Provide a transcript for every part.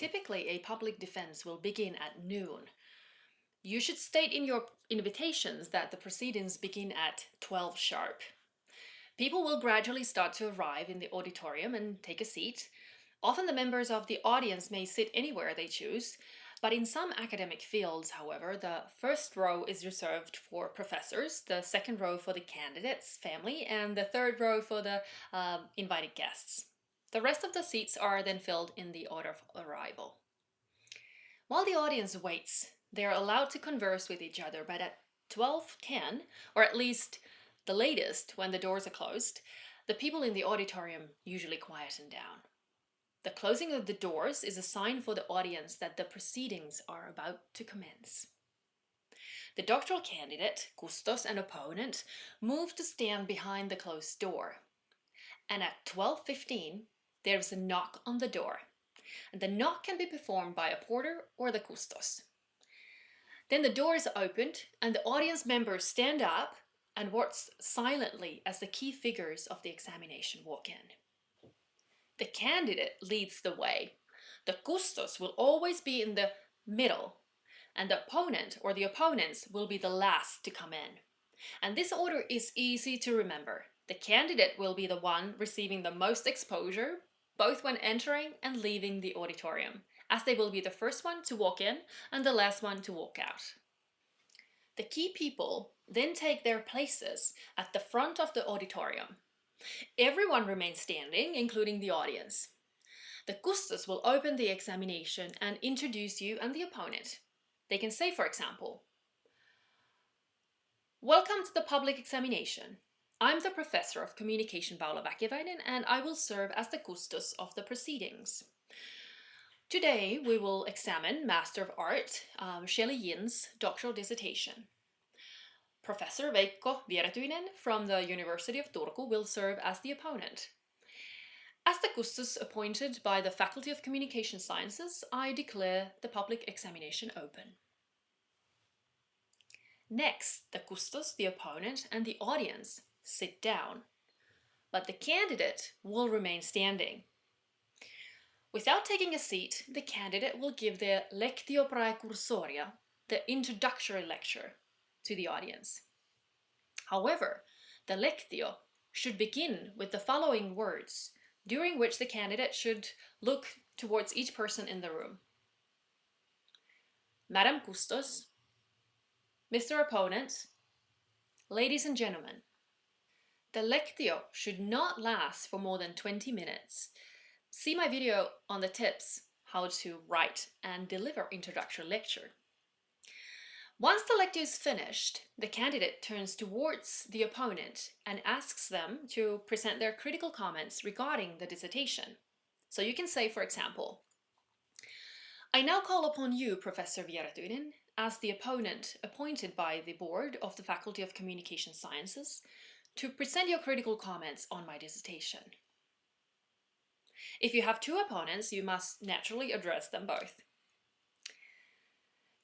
typically a public defense will begin at noon. You should state in your invitations that the proceedings begin at 12 sharp. People will gradually start to arrive in the auditorium and take a seat. Often the members of the audience may sit anywhere they choose, but in some academic fields, however, the first row is reserved for professors, the second row for the candidate's family, and the third row for the invited guests. The rest of the seats are then filled in the order of arrival. While the audience waits, they are allowed to converse with each other, but at 12:10, or at least the latest when the doors are closed, the people in the auditorium usually quieten down. The closing of the doors is a sign for the audience that the proceedings are about to commence. The doctoral candidate, custos, and opponent move to stand behind the closed door. And at 12:15, there is a knock on the door. And the knock can be performed by a porter or the custos. Then the door is opened and the audience members stand up and watch silently as the key figures of the examination walk in. The candidate leads the way. The custos will always be in the middle, and the opponent or the opponents will be the last to come in. And this order is easy to remember. The candidate will be the one receiving the most exposure, both when entering and leaving the auditorium, as they will be the first one to walk in and the last one to walk out. The key people then take their places at the front of the auditorium. Everyone remains standing, including the audience. The custos will open the examination and introduce you and the opponent. They can say, for example, "Welcome to the public examination. I'm the professor of communication Paula Väkiväinen, and I will serve as the custos of the proceedings. Today we will examine Master of Art Shelley Yin's doctoral dissertation. Professor Veikko Vieretyinen from the University of Turku will serve as the opponent. As the custos appointed by the Faculty of Communication Sciences, I declare the public examination open." Next, the custos, the opponent, and the audience sit down, but the candidate will remain standing. Without taking a seat, the candidate will give the lectio praecursoria, the introductory lecture, to the audience. However, the lectio should begin with the following words, during which the candidate should look towards each person in the room. "Madam Custos, Mr. Opponent, ladies and gentlemen." The lectio should not last for more than 20 minutes. See my video on the tips how to write and deliver introductory lecture. Once the lectio is finished, the candidate turns towards the opponent and asks them to present their critical comments regarding the dissertation. So you can say, for example, "I now call upon you, Professor Vieretyinen, as the opponent appointed by the board of the Faculty of Communication Sciences, to present your critical comments on my dissertation." If you have two opponents, you must naturally address them both.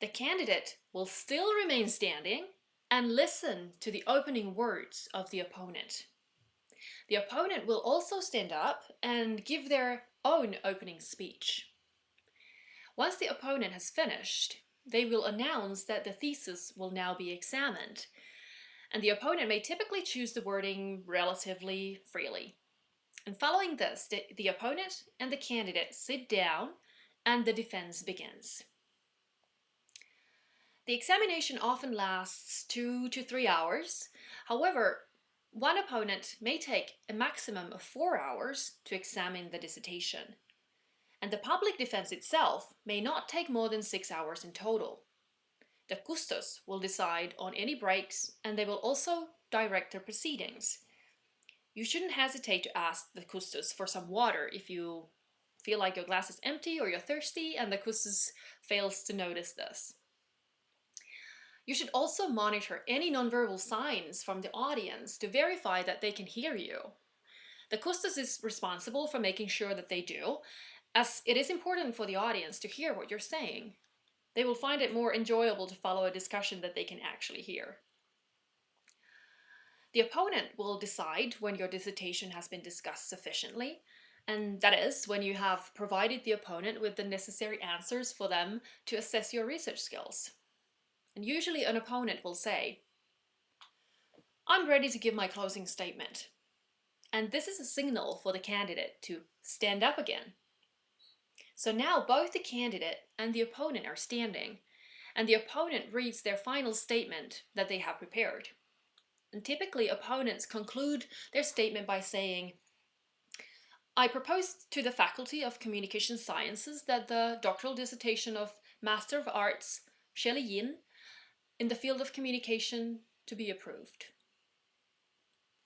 The candidate will still remain standing and listen to the opening words of the opponent. The opponent will also stand up and give their own opening speech. Once the opponent has finished, they will announce that the thesis will now be examined, and the opponent may typically choose the wording relatively freely. And following this, the opponent and the candidate sit down and the defense begins. The examination often lasts 2 to 3 hours. However, one opponent may take a maximum of 4 hours to examine the dissertation. And the public defense itself may not take more than 6 hours in total. The custos will decide on any breaks, and they will also direct the proceedings. You shouldn't hesitate to ask the custos for some water if you feel like your glass is empty or you're thirsty and the custos fails to notice this. You should also monitor any nonverbal signs from the audience to verify that they can hear you. The custos is responsible for making sure that they do, as it is important for the audience to hear what you're saying. They will find it more enjoyable to follow a discussion that they can actually hear. The opponent will decide when your dissertation has been discussed sufficiently, And that is when you have provided the opponent with the necessary answers for them to assess your research skills. And usually an opponent will say, "I'm ready to give my closing statement." And this is a signal for the candidate to stand up again. So now both the candidate and the opponent are standing, and the opponent reads their final statement that they have prepared. And typically opponents conclude their statement by saying, "I propose to the Faculty of Communication Sciences that the doctoral dissertation of Master of Arts Shelley Yin in the field of communication to be approved."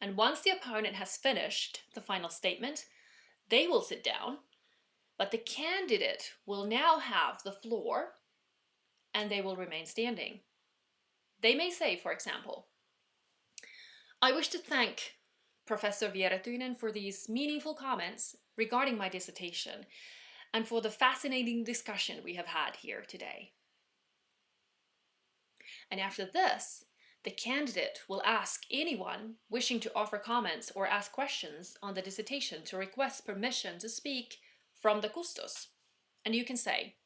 And once the opponent has finished the final statement, they will sit down, but the candidate will now have the floor and they will remain standing. They may say, for example, "I wish to thank Professor Vieretyinen for these meaningful comments regarding my dissertation and for the fascinating discussion we have had here today." And after this, the candidate will ask anyone wishing to offer comments or ask questions on the dissertation to request permission to speak from the custos. And you can say,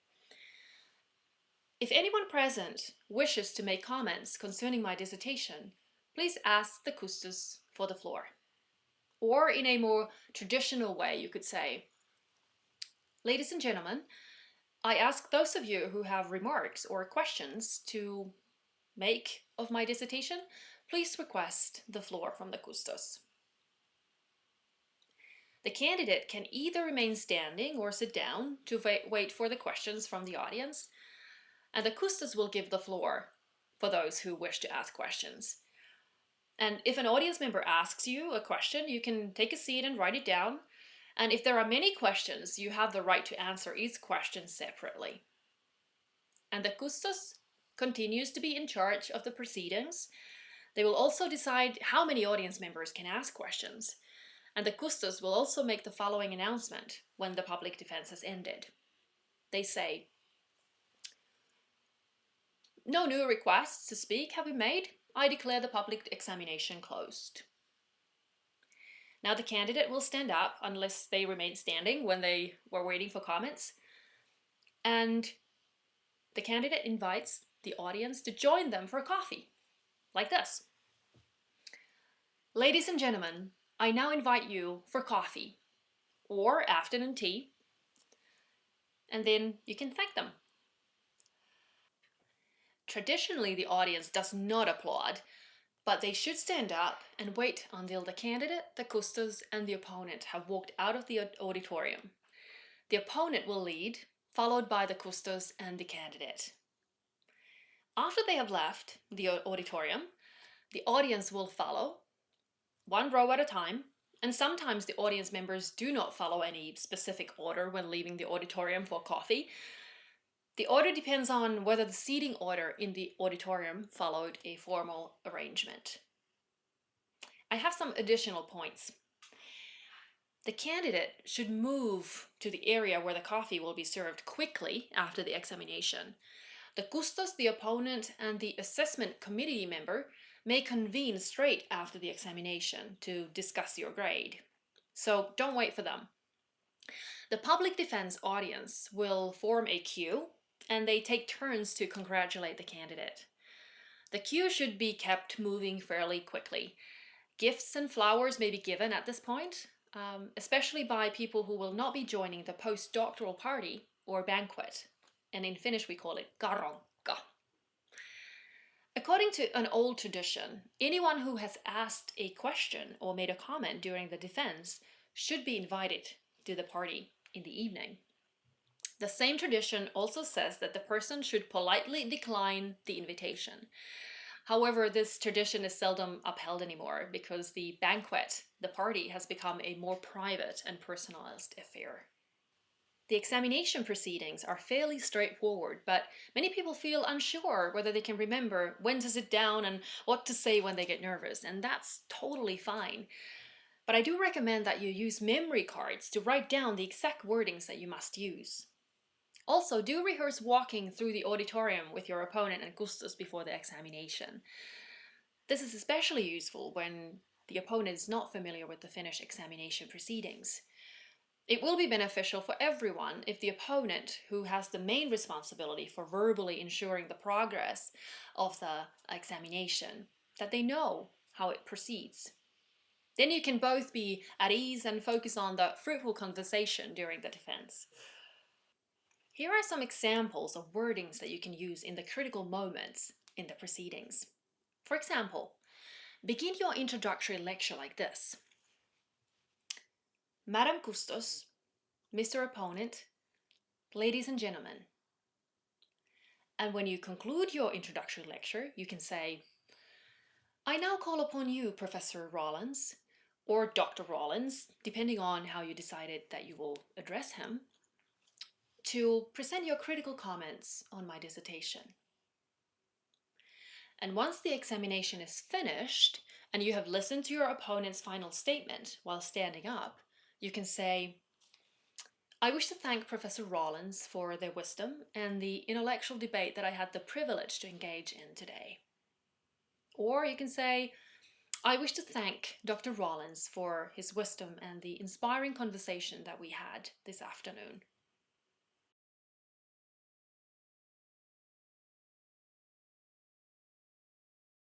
"If anyone present wishes to make comments concerning my dissertation, please ask the custos for the floor." Or in a more traditional way, you could say, "Ladies and gentlemen, I ask those of you who have remarks or questions to make of my dissertation, please request the floor from the custos." The candidate can either remain standing or sit down to wait for the questions from the audience, and the custos will give the floor for those who wish to ask questions. And if an audience member asks you a question, you can take a seat and write it down. And if there are many questions, you have the right to answer each question separately. And the custos continues to be in charge of the proceedings. They will also decide how many audience members can ask questions. And the custos will also make the following announcement when the public defense has ended. They say, "No new requests to speak have been made. I declare the public examination closed." Now the candidate will stand up unless they remain standing when they were waiting for comments. And the candidate invites the audience to join them for coffee, like this. "Ladies and gentlemen, I now invite you for coffee or afternoon tea," and then you can thank them. Traditionally, the audience does not applaud, but they should stand up and wait until the candidate, the custos, and the opponent have walked out of the auditorium. The opponent will lead, followed by the custos and the candidate. After they have left the auditorium, the audience will follow, one row at a time, and sometimes the audience members do not follow any specific order when leaving the auditorium for coffee. The order depends on whether the seating order in the auditorium followed a formal arrangement. I have some additional points. The candidate should move to the area where the coffee will be served quickly after the examination. The custos, the opponent, and the assessment committee member may convene straight after the examination to discuss your grade. So don't wait for them. The public defense audience will form a queue, and they take turns to congratulate the candidate. The queue should be kept moving fairly quickly. Gifts and flowers may be given at this point, especially by people who will not be joining the postdoctoral party or banquet. And in Finnish we call it karonkka. According to an old tradition, anyone who has asked a question or made a comment during the defense should be invited to the party in the evening. The same tradition also says that the person should politely decline the invitation. However, this tradition is seldom upheld anymore because the banquet, the party, has become a more private and personalized affair. The examination proceedings are fairly straightforward, but many people feel unsure whether they can remember when to sit down and what to say when they get nervous, and that's totally fine. But I do recommend that you use memory cards to write down the exact wordings that you must use. Also, do rehearse walking through the auditorium with your opponent and custos before the examination. This is especially useful when the opponent is not familiar with the Finnish examination proceedings. It will be beneficial for everyone if the opponent, who has the main responsibility for verbally ensuring the progress of the examination, that they know how it proceeds. Then you can both be at ease and focus on the fruitful conversation during the defense. Here are some examples of wordings that you can use in the critical moments in the proceedings. For example, begin your introductory lecture like this: Madam Custos, Mr. Opponent, ladies and gentlemen. And when you conclude your introductory lecture, you can say, I now call upon you, Professor Rollins, or Dr. Rollins, depending on how you decided that you will address him, to present your critical comments on my dissertation. And once the examination is finished, and you have listened to your opponent's final statement while standing up, you can say, I wish to thank Professor Rollins for their wisdom and the intellectual debate that I had the privilege to engage in today. Or you can say, I wish to thank Dr. Rollins for his wisdom and the inspiring conversation that we had this afternoon.